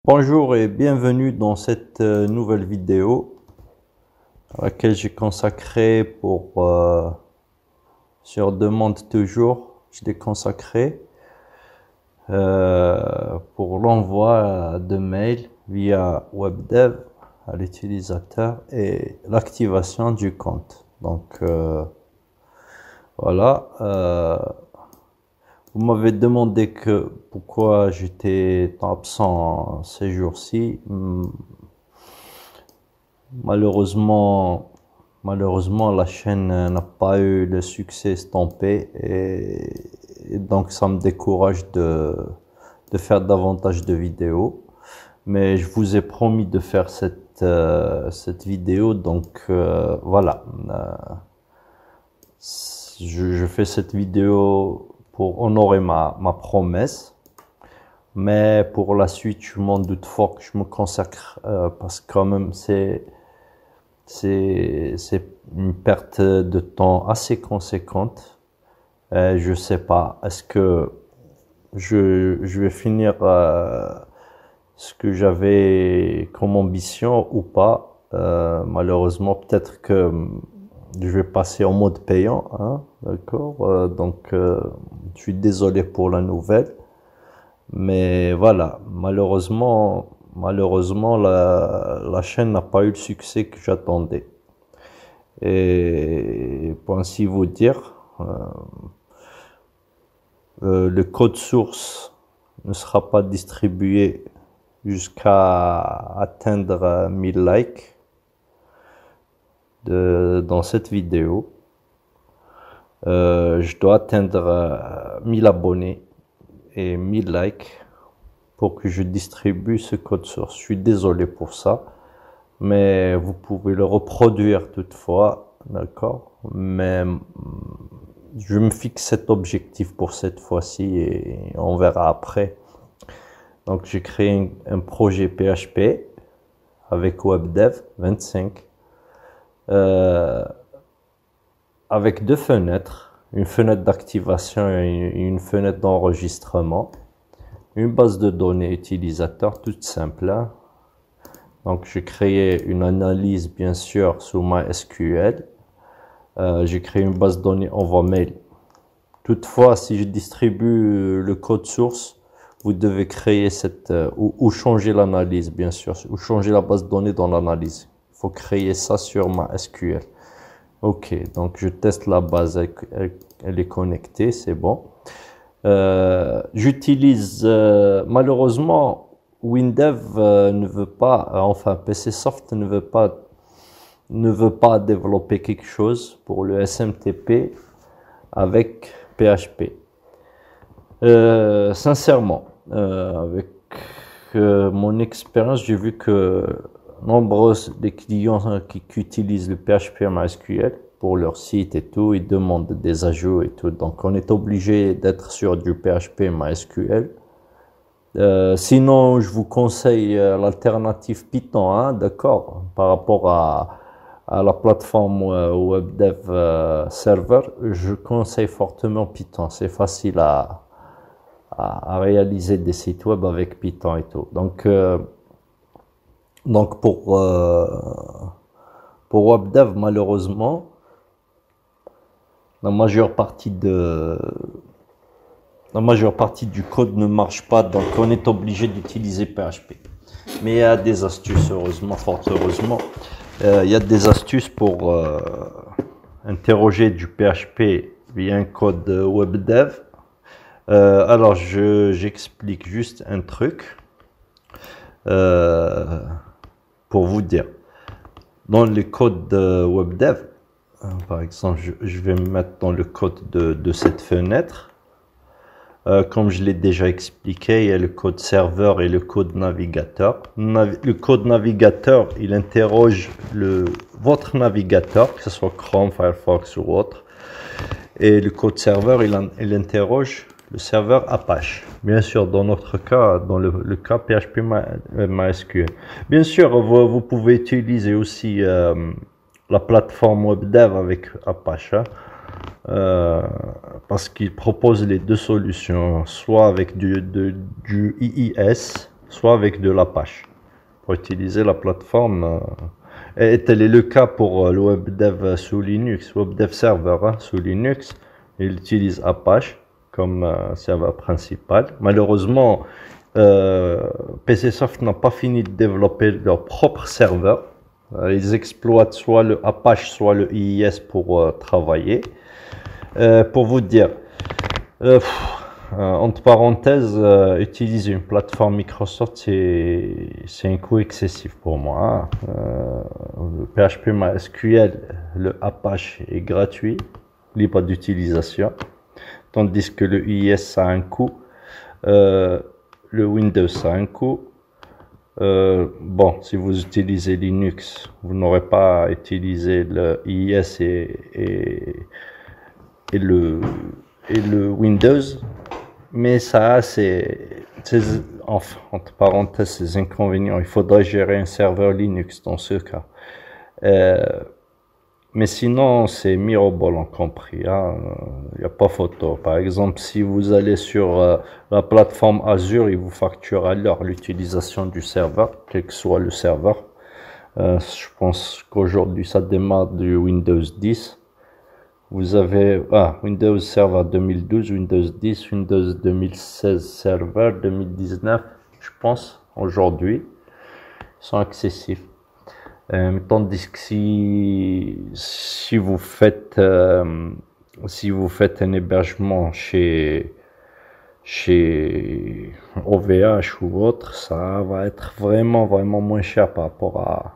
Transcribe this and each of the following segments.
Bonjour et bienvenue dans cette nouvelle vidéo à laquelle j'ai consacré sur demande toujours, je l'ai consacré pour l'envoi de mails via WebDev à l'utilisateur et l'activation du compte. Donc voilà. Vous m'avez demandé pourquoi j'étais absent ces jours-ci. Malheureusement, la chaîne n'a pas eu le succès escompté et donc ça me décourage de faire davantage de vidéos. Mais je vous ai promis de faire cette vidéo, donc voilà. Je fais cette vidéo pour honorer ma promesse, mais pour la suite, je m'en doute fort que je me consacre parce que quand même c'est une perte de temps assez conséquente. Je sais pas, est-ce que je vais finir ce que j'avais comme ambition ou pas. Malheureusement, peut-être que je vais passer en mode payant, hein, d'accord. Donc, je suis désolé pour la nouvelle, mais voilà, malheureusement, la chaîne n'a pas eu le succès que j'attendais. Et pour ainsi vous dire, le code source ne sera pas distribué jusqu'à atteindre 1000 likes dans cette vidéo. Je dois atteindre 1000 abonnés et 1000 likes pour que je distribue ce code source. Je suis désolé pour ça, mais vous pouvez le reproduire toutefois, d'accord? Mais je me fixe cet objectif pour cette fois-ci et on verra après. Donc j'ai créé un projet PHP avec WebDev 25. Avec deux fenêtres, une fenêtre d'activation et une fenêtre d'enregistrement, une base de données utilisateur toute simple, hein. Donc j'ai créé une analyse bien sûr sous MySQL, j'ai créé une base de données envoi mail. Toutefois, si je distribue le code source, vous devez créer ou changer l'analyse bien sûr, ou changer la base de données dans l'analyse. Il faut créer ça sur MySQL. Ok, donc je teste la base, elle est connectée, c'est bon. J'utilise, malheureusement, WinDev ne veut pas, enfin PCSoft ne veut pas développer quelque chose pour le SMTP avec PHP. Sincèrement, avec mon expérience, j'ai vu que nombreux des clients qui utilisent le PHP MySQL pour leur site et tout, ils demandent des ajouts et tout. Donc, on est obligé d'être sur du PHP MySQL. Sinon, je vous conseille l'alternative Python, hein, d'accord, par rapport à la plateforme WebDev Server. Je conseille fortement Python. C'est facile à réaliser des sites web avec Python et tout. Donc pour WebDev, malheureusement, la majeure partie du code ne marche pas, donc on est obligé d'utiliser PHP. Mais il y a des astuces, heureusement, fort heureusement, il y a des astuces pour interroger du PHP via un code WebDev. Alors j'explique juste un truc. Pour vous dire, dans le code de WebDev, par exemple, je vais me mettre dans le code de cette fenêtre. Comme je l'ai déjà expliqué, il y a le code serveur et le code navigateur. Le code navigateur, il interroge votre navigateur, que ce soit Chrome, Firefox ou autre. Et le code serveur, il interroge le serveur Apache. Bien sûr, dans notre cas, dans le cas PHP MySQL. Bien sûr, vous pouvez utiliser aussi la plateforme WebDev avec Apache, hein, parce qu'il propose les deux solutions, soit avec du IIS soit avec de l'Apache pour utiliser la plateforme. Et tel est le cas pour le WebDev sous Linux, WebDev Server sous Linux. Il utilise Apache comme serveur principal. Malheureusement, PCSoft n'a pas fini de développer leur propre serveur. Ils exploitent soit le Apache, soit le IIS pour travailler. Pour vous dire, entre parenthèses, utiliser une plateforme Microsoft, c'est un coût excessif pour moi. Le PHP MySQL, le Apache est gratuit, libre d'utilisation, tandis que le IIS ça a un coût, le Windows ça a un coût. Bon, si vous utilisez Linux, vous n'aurez pas utilisé le IIS et le Windows, mais ça a enfin, entre parenthèses, ses inconvénients. Il faudrait gérer un serveur Linux dans ce cas. Mais sinon, c'est mirobolant compris. Il n'y a pas photo. Par exemple, si vous allez sur la plateforme Azure, il vous facture à l'heure l'utilisation du serveur, quel que soit le serveur. Je pense qu'aujourd'hui, ça démarre du Windows 10. Vous avez Windows Server 2012, Windows 10, Windows 2016 Server 2019, je pense, aujourd'hui. Ils sont accessifs. Tandis que si vous faites un hébergement chez OVH ou autre, ça va être vraiment moins cher par rapport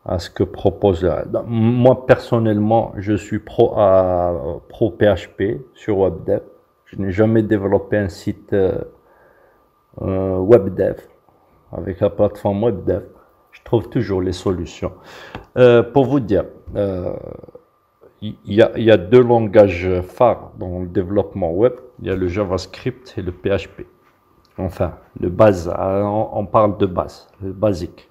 à ce que propose. Moi personnellement, je suis pro PHP sur WebDev. Je n'ai jamais développé un site WebDev avec la plateforme WebDev. Je trouve toujours les solutions. Pour vous dire, il y a deux langages phares dans le développement web. Il y a le JavaScript et le PHP. Enfin, le base. On parle de base, le basique.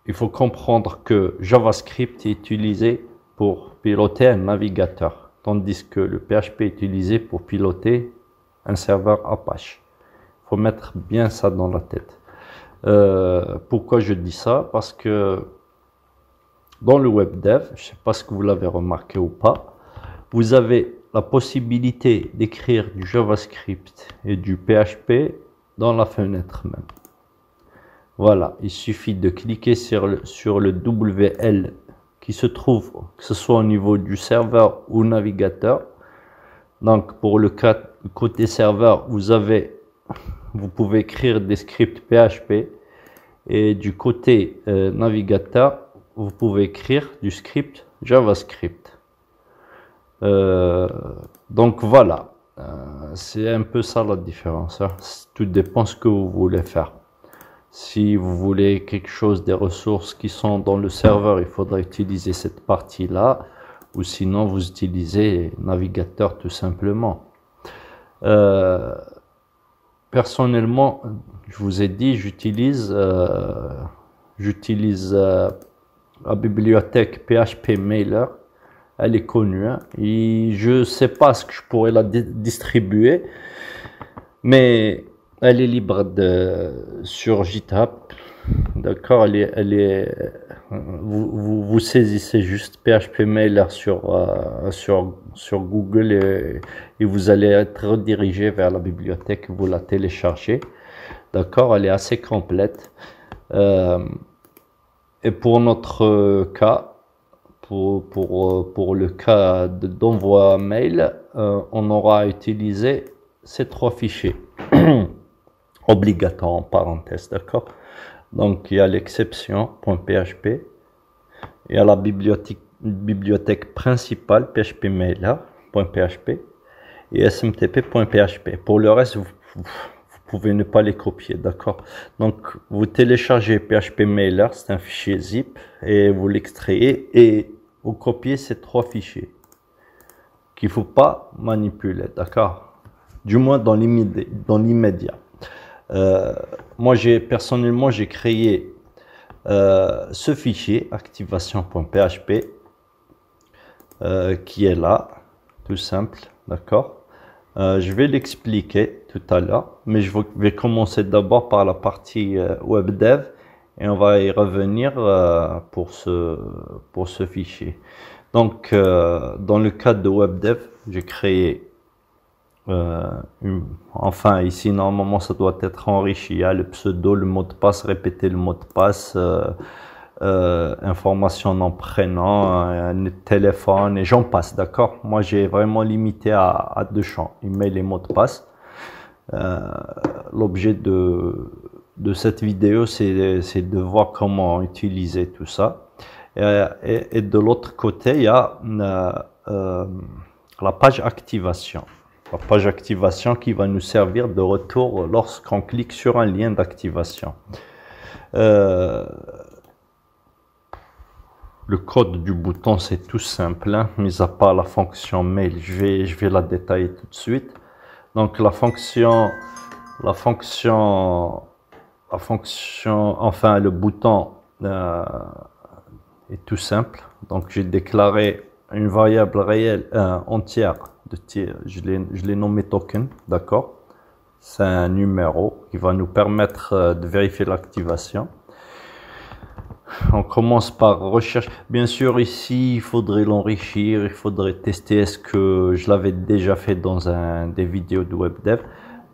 Il faut comprendre que JavaScript est utilisé pour piloter un navigateur, tandis que le PHP est utilisé pour piloter un serveur Apache. Il faut mettre bien ça dans la tête. Pourquoi je dis ça? Parce que dans le WebDev, je ne sais pas si vous l'avez remarqué ou pas, vous avez la possibilité d'écrire du JavaScript et du PHP dans la fenêtre même. Voilà, il suffit de cliquer sur le WL qui se trouve, que ce soit au niveau du serveur ou navigateur. Donc pour le côté serveur, vous pouvez écrire des scripts PHP, et du côté navigateur, vous pouvez écrire du script JavaScript. Donc voilà, c'est un peu ça la différence. Tout dépend de ce que vous voulez faire. Si vous voulez quelque chose, des ressources qui sont dans le serveur, il faudra utiliser cette partie-là, ou sinon vous utilisez navigateur tout simplement. Personnellement, je vous ai dit, j'utilise la bibliothèque PHP Mailer. Elle est connue, et je sais pas ce que je pourrais la distribuer, mais elle est libre sur GitHub. D'accord, vous saisissez juste PHP Mailer sur Google, et vous allez être redirigé vers la bibliothèque, vous la téléchargez. D'accord, elle est assez complète. Et pour notre cas, pour le cas d'envoi mail, on aura utilisé ces trois fichiers obligatoires en parenthèse, d'accord. Donc il y a l'exception .php, il y a la bibliothèque principale phpMailer.php et smtp.php. Pour le reste, vous pouvez ne pas les copier, d'accord. Donc vous téléchargez PHP Mailer, c'est un fichier zip, et vous l'extrayez et vous copiez ces trois fichiers qu'il faut pas manipuler, d'accord, du moins dans l'immédiat. Moi personnellement j'ai créé ce fichier activation.php qui est là, tout simple, d'accord. Je vais l'expliquer tout à l'heure, mais je vais commencer d'abord par la partie WebDev et on va y revenir pour ce fichier. Donc, dans le cadre de WebDev, j'ai créé, enfin ici normalement ça doit être enrichi. Il y a le pseudo, le mot de passe, répéter le mot de passe, information nom, prénom, téléphone et j'en passe, d'accord? Moi j'ai vraiment limité à 2 champs, email et mot de passe. L'objet de cette vidéo c'est de voir comment utiliser tout ça. Et de l'autre côté il y a la page activation. La page activation qui va nous servir de retour lorsqu'on clique sur un lien d'activation. Le code du bouton c'est tout simple, hein, mis à part la fonction mail, je vais la détailler tout de suite. Donc la fonction, enfin le bouton est tout simple. Donc j'ai déclaré une variable réelle entière, je l'ai nommé token, d'accord. C'est un numéro qui va nous permettre de vérifier l'activation. On commence par recherche. Bien sûr, ici, il faudrait l'enrichir, il faudrait tester. Est-ce que je l'avais déjà fait dans des vidéos de WebDev?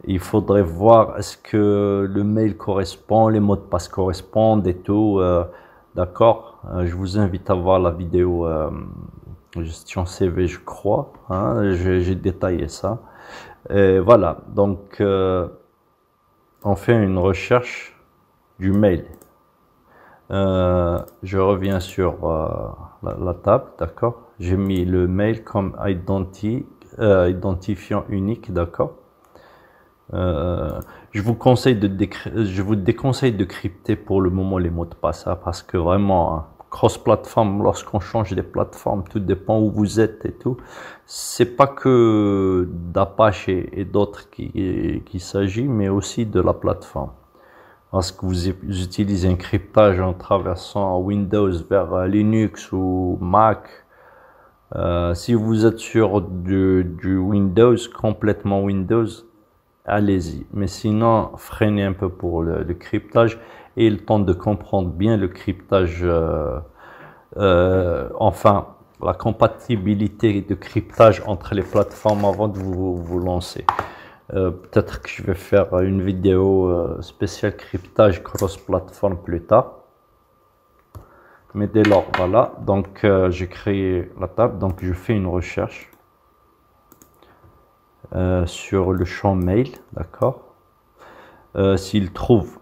Il faudrait voir est-ce que le mail correspond, les mots de passe correspondent et tout. D'accord. Je vous invite à voir la vidéo gestion CV, je crois. Hein, j'ai détaillé ça. Et voilà. Donc, on fait une recherche du mail. Je reviens sur la table, d'accord. J'ai mis le mail comme identifiant unique, d'accord. Je vous déconseille de crypter pour le moment les mots de passe, hein, parce que vraiment, hein, cross-plateforme, lorsqu'on change les plateformes, tout dépend où vous êtes et tout. C'est pas que d'Apache et d'autres qu'il s'agit, mais aussi de la plateforme. Lorsque vous utilisez un cryptage en traversant Windows vers Linux ou Mac, si vous êtes sur du Windows, complètement Windows, allez-y. Mais sinon, freinez un peu pour le cryptage et le temps de comprendre bien le cryptage, enfin, la compatibilité de cryptage entre les plateformes avant de vous lancer. Peut-être que je vais faire une vidéo spéciale cryptage cross-platform plus tard. Mais dès lors, voilà. Donc, j'ai créé la table. Donc, je fais une recherche sur le champ mail. D'accord. S'il trouve,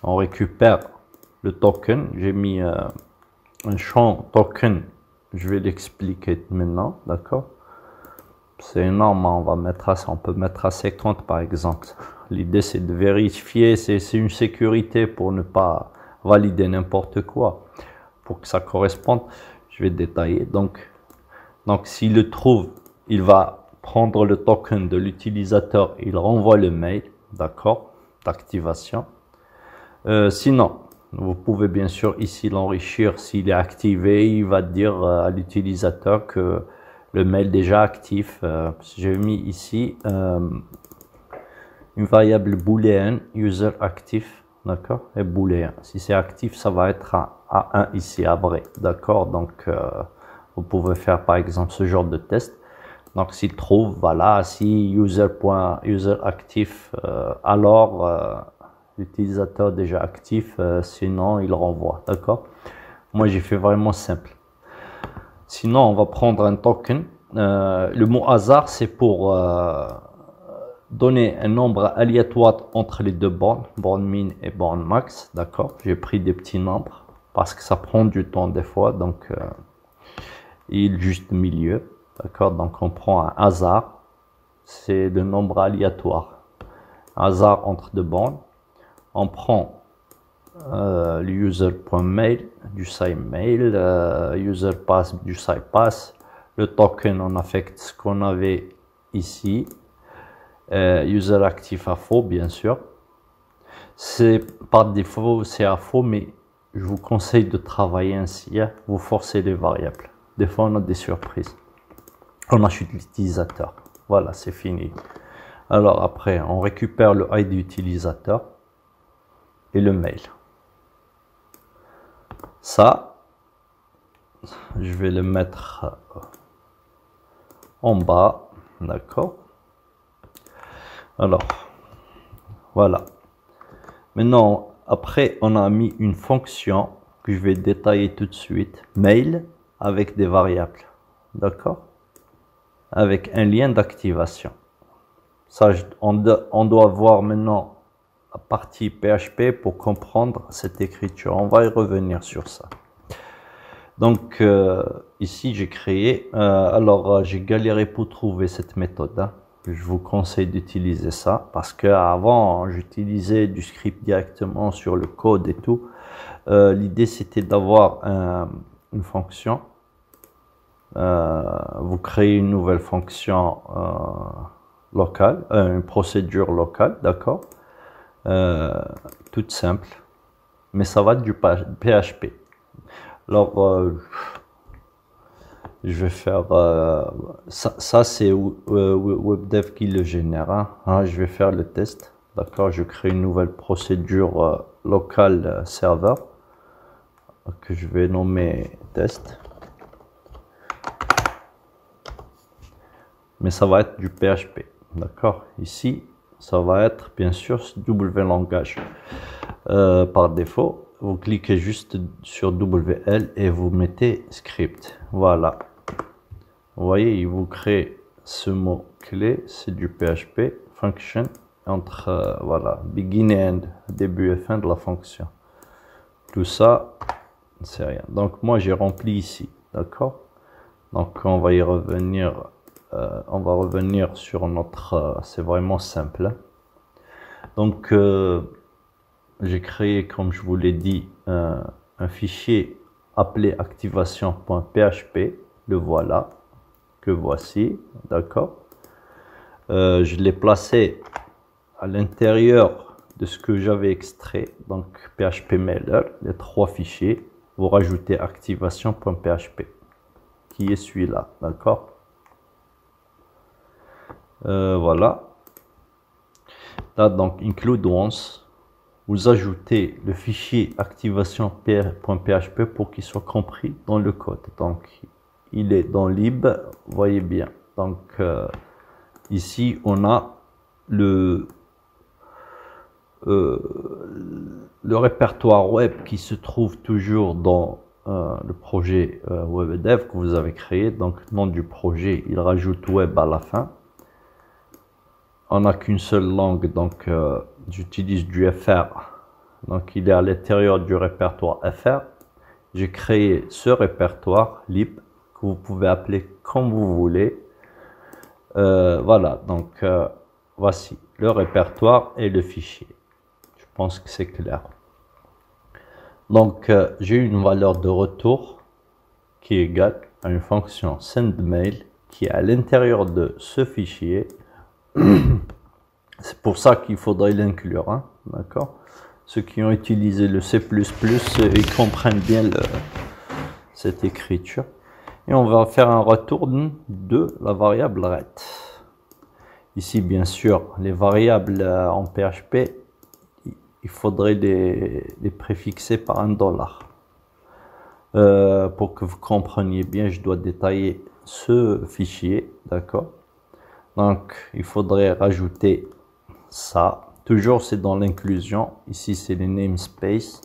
on récupère le token. J'ai mis un champ token. Je vais l'expliquer maintenant. D'accord. C'est énorme, on peut mettre à 50 par exemple. L'idée c'est de vérifier, c'est une sécurité pour ne pas valider n'importe quoi. Pour que ça corresponde, je vais détailler. Donc s'il le trouve, il va prendre le token de l'utilisateur, il renvoie le mail, d'accord, d'activation. Sinon, vous pouvez bien sûr ici l'enrichir. S'il est activé, il va dire à l'utilisateur que le mail déjà actif. J'ai mis ici une variable booléenne user actif, d'accord, et booléen. Si c'est actif, ça va être à 1 ici, à vrai, d'accord. Donc vous pouvez faire par exemple ce genre de test. Donc s'il trouve, voilà, si user actif, alors l'utilisateur déjà actif, sinon il renvoie, d'accord. Moi j'ai fait vraiment simple. Sinon, on va prendre un token. Le mot hasard, c'est pour donner un nombre aléatoire entre les deux bornes, borne min et borne max. D'accord. J'ai pris des petits nombres parce que ça prend du temps des fois. Donc, il juste milieu. D'accord. Donc, on prend un hasard. C'est le nombre aléatoire. Hasard entre deux bornes. On prend le user.mail du SciMail, user pass du SciPass, le token on affecte ce qu'on avait ici, user actif à faux bien sûr. C'est par défaut c'est à faux, mais je vous conseille de travailler ainsi, hein. Vous forcez les variables, des fois on a des surprises, on achète l'utilisateur. Voilà, c'est fini. Alors après, on récupère le ID utilisateur et le mail. Ça, je vais le mettre en bas, d'accord. Alors, voilà. Maintenant, après, on a mis une fonction que je vais détailler tout de suite. Mail avec des variables, d'accord. Avec un lien d'activation. Ça, on doit voir maintenant la partie PHP pour comprendre cette écriture. On va y revenir sur ça. Donc, ici, j'ai créé... j'ai galéré pour trouver cette méthode. Hein. Je vous conseille d'utiliser ça parce qu'avant, j'utilisais du script directement sur le code et tout. L'idée, c'était d'avoir une fonction. Vous créez une nouvelle fonction locale, une procédure locale, d'accord, toute simple, mais ça va être du PHP. Alors, je vais faire ça c'est WebDev qui le génère. Hein. Je vais faire le test, d'accord. Je crée une nouvelle procédure locale serveur que je vais nommer test. Mais ça va être du PHP, d'accord. Ici, ça va être bien sûr W langage. Par défaut, vous cliquez juste sur WL et vous mettez script. Voilà. Vous voyez, il vous crée ce mot clé, c'est du PHP, function, entre voilà, begin et end, début et fin de la fonction. Tout ça, c'est rien. Donc moi j'ai rempli ici, d'accord. Donc on va y revenir. On va revenir sur notre... c'est vraiment simple. Hein. Donc, j'ai créé, comme je vous l'ai dit, un fichier appelé activation.php. Le voilà, que voici, d'accord. Je l'ai placé à l'intérieur de ce que j'avais extrait, donc phpMailer, les trois fichiers. Vous rajoutez activation.php, qui est celui-là, d'accord. Voilà. Là, donc, include once. Vous ajoutez le fichier activation.php pour qu'il soit compris dans le code. Donc, il est dans lib, voyez bien. Donc, ici, on a le répertoire web qui se trouve toujours dans le projet WebDev que vous avez créé. Donc, nom du projet, il rajoute web à la fin. On n'a qu'une seule langue, donc j'utilise du FR. Donc il est à l'intérieur du répertoire FR. J'ai créé ce répertoire lib que vous pouvez appeler comme vous voulez. Voilà, donc voici le répertoire et le fichier. Je pense que c'est clair. Donc j'ai une valeur de retour qui est égale à une fonction sendMail qui est à l'intérieur de ce fichier. C'est pour ça qu'il faudrait l'inclure, hein, d'accord. Ceux qui ont utilisé le C++, ils comprennent bien cette écriture. Et on va faire un retour de la variable ret. Ici, bien sûr, les variables en PHP, il faudrait les préfixer par un $. Pour que vous compreniez bien, je dois détailler ce fichier, d'accord. Donc, il faudrait rajouter ça. Toujours, c'est dans l'inclusion. Ici, c'est les namespace.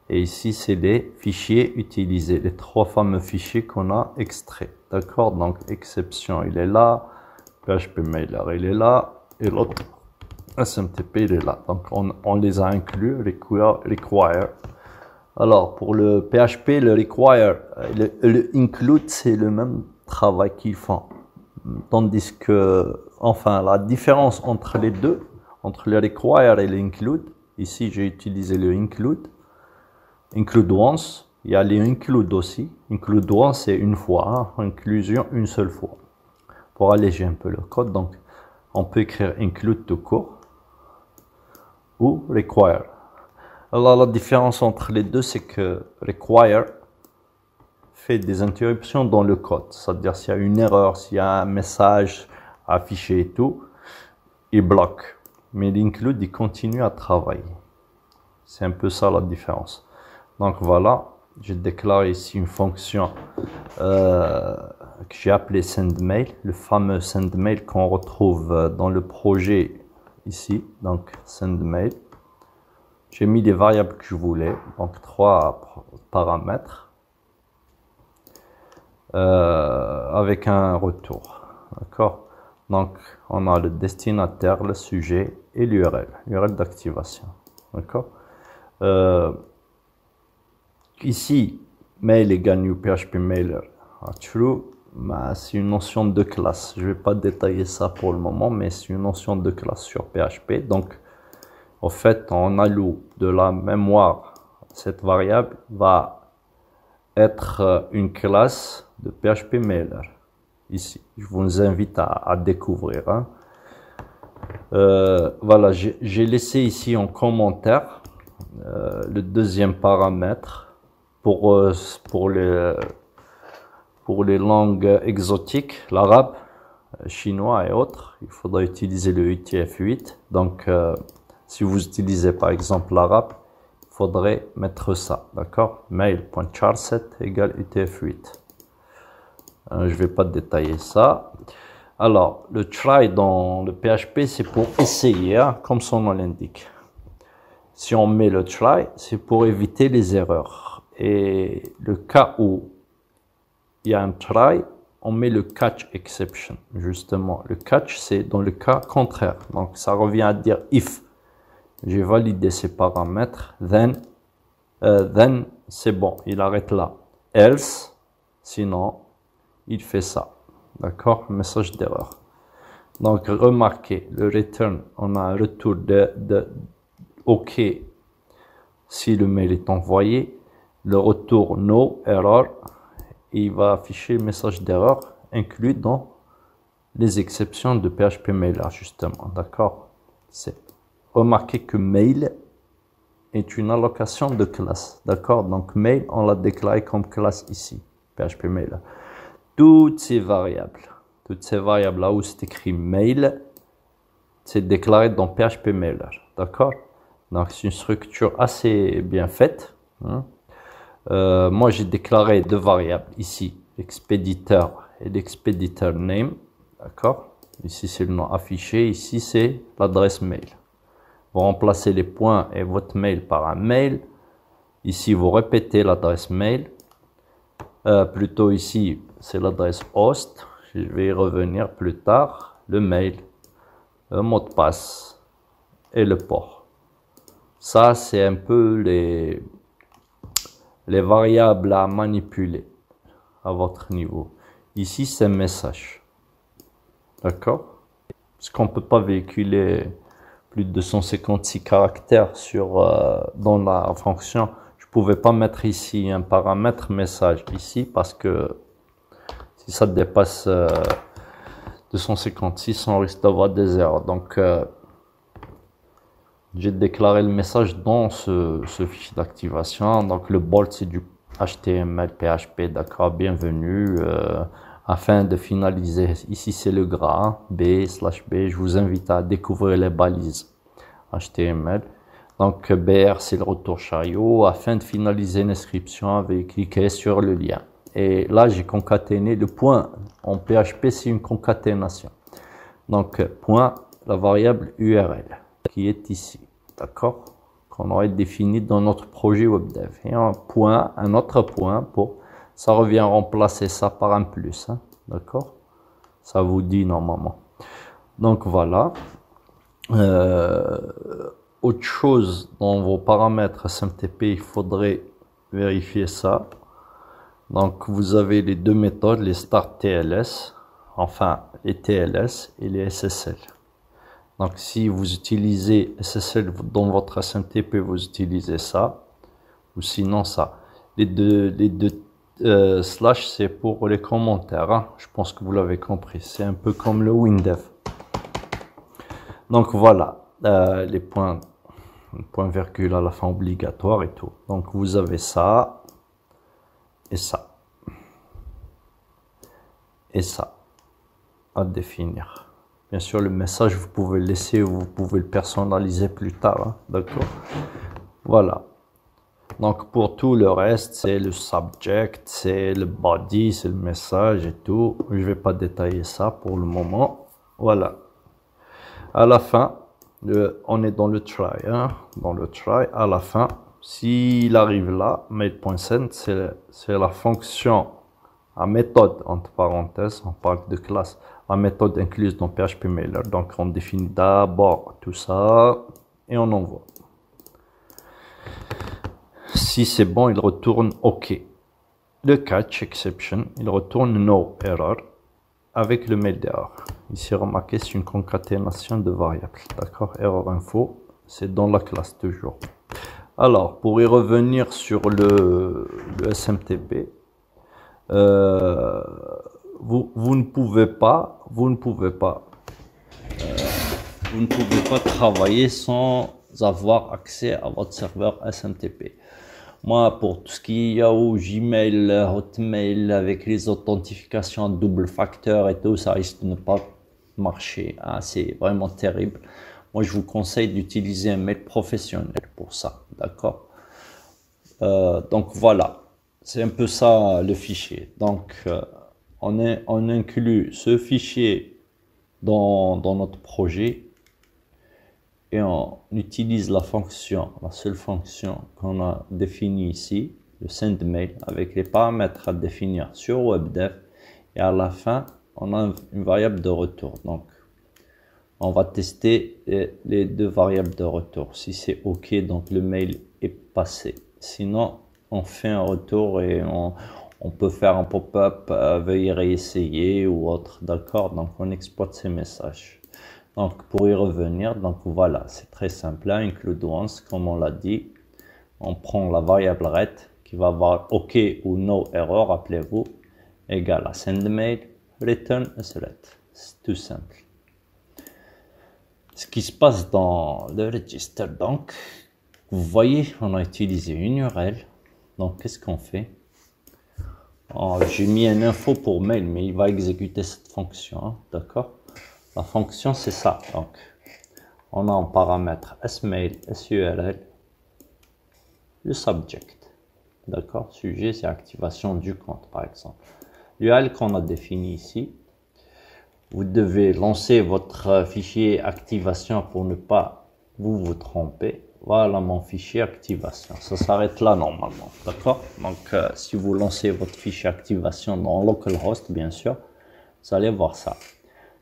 Et ici, c'est les fichiers utilisés. Les trois fameux fichiers qu'on a extraits. D'accord? Donc, exception, il est là. phpMailer, il est là. Et l'autre, SMTP, il est là. Donc, on les a inclus. Require. Alors, pour le PHP, le require, le include, c'est le même travail qu'ils font. Tandis que, enfin, la différence entre les deux, entre le require et l'include, ici j'ai utilisé le include. Include once, il y a les include aussi. Include once, c'est une fois, hein, inclusion une seule fois. Pour alléger un peu le code, donc on peut écrire include tout court ou require. Alors la différence entre les deux, c'est que require fait des interruptions dans le code. C'est-à-dire s'il y a une erreur, s'il y a un message affiché et tout, il bloque. Mais l'include, il continue à travailler. C'est un peu ça la différence. Donc voilà, j'ai déclaré ici une fonction que j'ai appelée sendMail, le fameux sendMail qu'on retrouve dans le projet ici, donc sendMail. J'ai mis les variables que je voulais, donc 3 paramètres, avec un retour, d'accord. Donc on a le destinataire, le sujet et l'URL d'activation, d'accord. Ici, mail égale new PHP mailer true, c'est une notion de classe. Je ne vais pas détailler ça pour le moment, mais c'est une notion de classe sur PHP. Donc, en fait, on alloue de la mémoire. Cette variable va être une classe de PHP mailer. Ici, je vous invite à découvrir. Hein. Voilà, j'ai laissé ici en commentaire le deuxième paramètre pour les langues exotiques, l'arabe, chinois et autres. Il faudra utiliser le UTF-8. Donc, si vous utilisez par exemple l'arabe, il faudrait mettre ça, d'accord? Mail.charset égale UTF-8. Je ne vais pas détailler ça. Alors, le try dans le PHP, c'est pour essayer, hein, comme son nom l'indique. Si on met le try, c'est pour éviter les erreurs. Et le cas où il y a un try, on met le catch exception, justement. Le catch, c'est dans le cas contraire. Donc, ça revient à dire if j'ai validé ces paramètres, then c'est bon, il arrête là. Else, sinon, il fait ça. D'accord? Message d'erreur. Donc, remarquez, le return, on a un retour de OK si le mail est envoyé. Le retour no error, il va afficher le message d'erreur inclus dans les exceptions de PHP Mailer, justement. D'accord? Remarquez que mail est une allocation de classe. D'accord? Donc, mail, on l'a déclaré comme classe ici, PHP Mailer. Toutes ces variables là où c'est écrit mail, c'est déclaré dans PHP Mailer. D'accord? Donc, c'est une structure assez bien faite. Hein? Moi, j'ai déclaré deux variables ici, l'expéditeur et l'expéditeur name. D'accord? Ici, c'est le nom affiché. Ici, c'est l'adresse mail. Vous remplacez les points et votre mail par un mail. Ici, vous répétez l'adresse mail. Plutôt ici, c'est l'adresse host. Je vais y revenir plus tard. Le mail, le mot de passe et le port. Ça, c'est un peu les variables à manipuler à votre niveau. Ici, c'est un message. D'accord? Parce qu'on ne peut pas véhiculer plus de 256 caractères dans la fonction. Je ne pouvais pas mettre ici un paramètre message ici parce que si ça dépasse 256, on risque d'avoir des erreurs. Donc, j'ai déclaré le message dans ce fichier d'activation. Donc, le bold, c'est du HTML, PHP, d'accord, bienvenue. Afin de finaliser, ici c'est le gras, B/B. Je vous invite à découvrir les balises HTML. Donc, BR, c'est le retour chariot. Afin de finaliser l'inscription, avec cliquer sur le lien. Et là, j'ai concaténé le point. En PHP, c'est une concaténation. Donc, point, la variable URL qui est ici, d'accord, qu'on aurait défini dans notre projet WebDev. Et un autre point pour, ça revient remplacer ça par un plus, hein, d'accord, ça vous dit normalement. Donc voilà. Autre chose dans vos paramètres SMTP, il faudrait vérifier ça. Donc vous avez les deux méthodes, les start TLS, enfin les TLS et les SSL. Donc, si vous utilisez SSL dans votre SMTP, vous utilisez ça, ou sinon ça. Les deux slash, c'est pour les commentaires. Hein. Je pense que vous l'avez compris. C'est un peu comme le WinDev. Donc, voilà, les points virgule à la fin obligatoire et tout. Donc, vous avez ça et ça et ça à définir. Bien sûr, le message, vous pouvez le laisser ou vous pouvez le personnaliser plus tard, hein, d'accord? Voilà. Donc, pour tout le reste, c'est le subject, c'est le body, c'est le message et tout. Je vais pas détailler ça pour le moment. Voilà. À la fin, on est dans le try, hein, dans le try. À la fin, s'il arrive là, mail.send, c'est la fonction à méthode, entre parenthèses, on parle de classe, la méthode incluse dans PHP Mailer. Donc, on définit d'abord tout ça et on envoie. Si c'est bon, il retourne OK. Le catch exception, il retourne no error avec le mail d'erreur. Ici, remarquez, c'est une concaténation de variables. D'accord? Error info, c'est dans la classe toujours. Alors, pour y revenir sur le SMTP, vous ne pouvez pas travailler sans avoir accès à votre serveur SMTP. Moi, pour tout ce qui est Yahoo, Gmail, Hotmail, avec les authentifications double facteur et tout, ça risque de ne pas marcher. Hein, c'est vraiment terrible. Moi, je vous conseille d'utiliser un mail professionnel pour ça. D'accord? Donc, voilà. C'est un peu ça le fichier. Donc, on inclut ce fichier dans notre projet. Et on utilise la seule fonction qu'on a définie ici, le sendMail, avec les paramètres à définir sur WebDev. Et à la fin, on a une variable de retour. Donc, on va tester les deux variables de retour. Si c'est OK, donc le mail est passé. Sinon, on fait un retour et on peut faire un pop-up, veuillez réessayer ou autre. D'accord? Donc, on exploite ces messages. Donc, pour y revenir, donc voilà, c'est très simple. Là, include once, comme on l'a dit, on prend la variable ret qui va avoir OK ou no error, rappelez-vous, égale à sendMail, return a select. C'est tout simple. Ce qui se passe dans le register, donc, vous voyez, on a utilisé une URL. Donc, qu'est-ce qu'on fait? Oh, j'ai mis un info pour mail, mais il va exécuter cette fonction, hein, d'accord? La fonction, c'est ça. Donc, on a en paramètre smail, surl, le subject. D'accord? Sujet, c'est activation du compte, par exemple. L'URL qu'on a défini ici, vous devez lancer votre fichier activation pour ne pas vous tromper. Voilà mon fichier activation. Ça s'arrête là normalement. D'accord? Donc, si vous lancez votre fichier activation dans localhost, bien sûr, vous allez voir ça.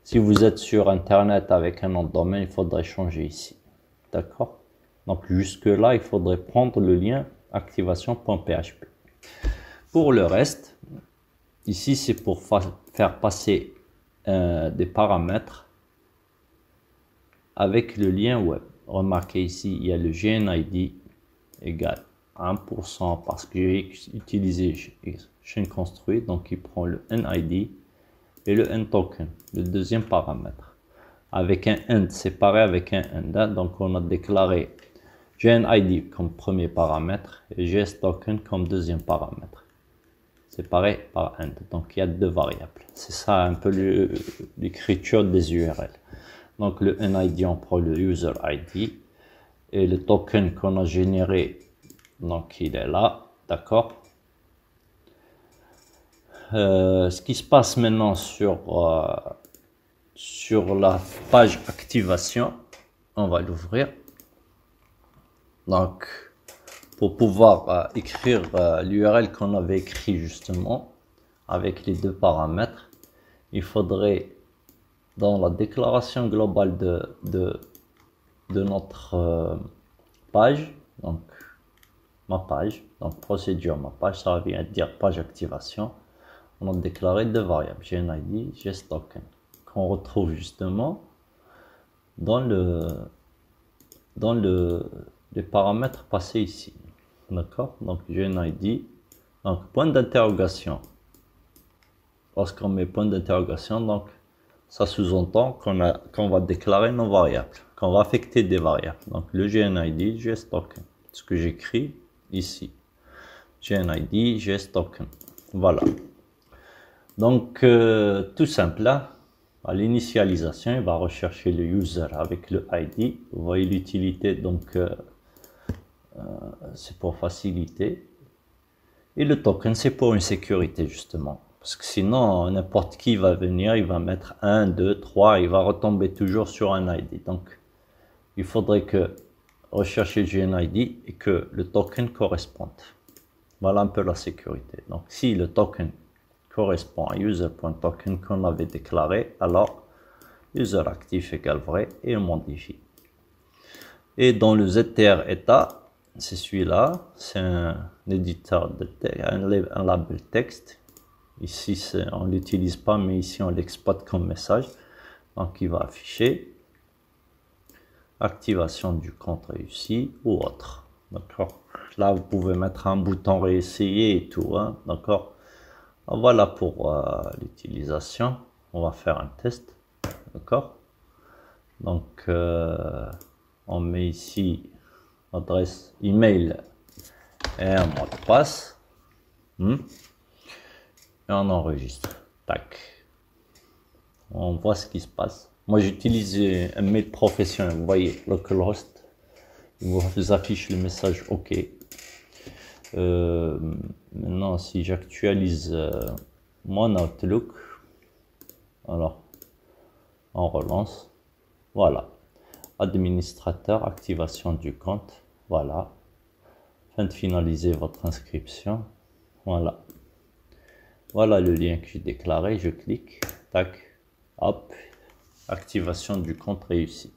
Si vous êtes sur Internet avec un nom de domaine, il faudrait changer ici. D'accord? Donc, jusque-là, il faudrait prendre le lien activation.php. Pour le reste, ici, c'est pour faire passer des paramètres avec le lien web. Remarquez ici, il y a le GNID égale 1% parce que j'ai utilisé chaîne construite. Donc, il prend le NID et le nToken, le deuxième paramètre, avec un end séparé avec un end. Donc, on a déclaré GNID comme premier paramètre et GSToken comme deuxième paramètre, séparé par end. Donc, il y a deux variables. C'est ça un peu l'écriture des URL. Donc, le NID, on prend le user ID et le token qu'on a généré, donc il est là, d'accord? Ce qui se passe maintenant sur la page activation, on va l'ouvrir. Donc, pour pouvoir écrire l'URL qu'on avait écrit justement avec les deux paramètres, il faudrait dans la déclaration globale de notre page, donc ma page, donc procédure ma page, ça vient dire page activation. On a déclaré deux variables, GNID, GSToken, qu'on retrouve justement dans les paramètres passés ici. D'accord? Donc GNID, donc point d'interrogation. Lorsqu'on met point d'interrogation, donc ça sous-entend qu'on va déclarer nos variables, qu'on va affecter des variables. Donc le GNID, GSToken, ce que j'écris ici. GNID, GSToken. Voilà. Donc, tout simple là. À l'initialisation, il va rechercher le user avec le ID. Vous voyez l'utilité, donc c'est pour faciliter. Et le token, c'est pour une sécurité, justement. Parce que sinon, n'importe qui va venir, il va mettre 1, 2, 3, il va retomber toujours sur un ID. Donc, il faudrait que rechercher GNID et que le token corresponde. Voilà un peu la sécurité. Donc, si le token correspond à user.token qu'on avait déclaré, alors user actif égale vrai et on modifie. Et dans le ZTR état, c'est celui-là, c'est un éditeur de texte, un label texte. Ici, on ne l'utilise pas, mais ici, on l'exploite comme message. Donc, il va afficher activation du compte réussi ou autre. D'accord. Là, vous pouvez mettre un bouton réessayer et tout. Hein, d'accord. Voilà pour l'utilisation. On va faire un test. D'accord. Donc, on met ici adresse email et un mot de passe. Et on enregistre. Tac. On voit ce qui se passe. Moi, j'utilise un mail professionnel. Vous voyez, localhost. Il vous affiche le message OK. Maintenant, si j'actualise mon Outlook, alors on relance. Voilà. Administrateur, activation du compte. Voilà. Afin de finaliser votre inscription. Voilà. Voilà le lien que j'ai déclaré. Je clique. Tac. Hop. Activation du compte réussi.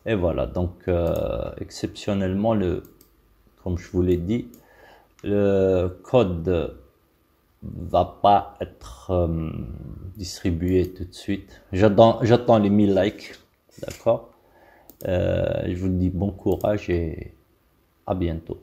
Et voilà. Donc, exceptionnellement, comme je vous l'ai dit, le code va pas être distribué tout de suite. J'attends les 1000 likes. D'accord. Je vous dis bon courage et à bientôt.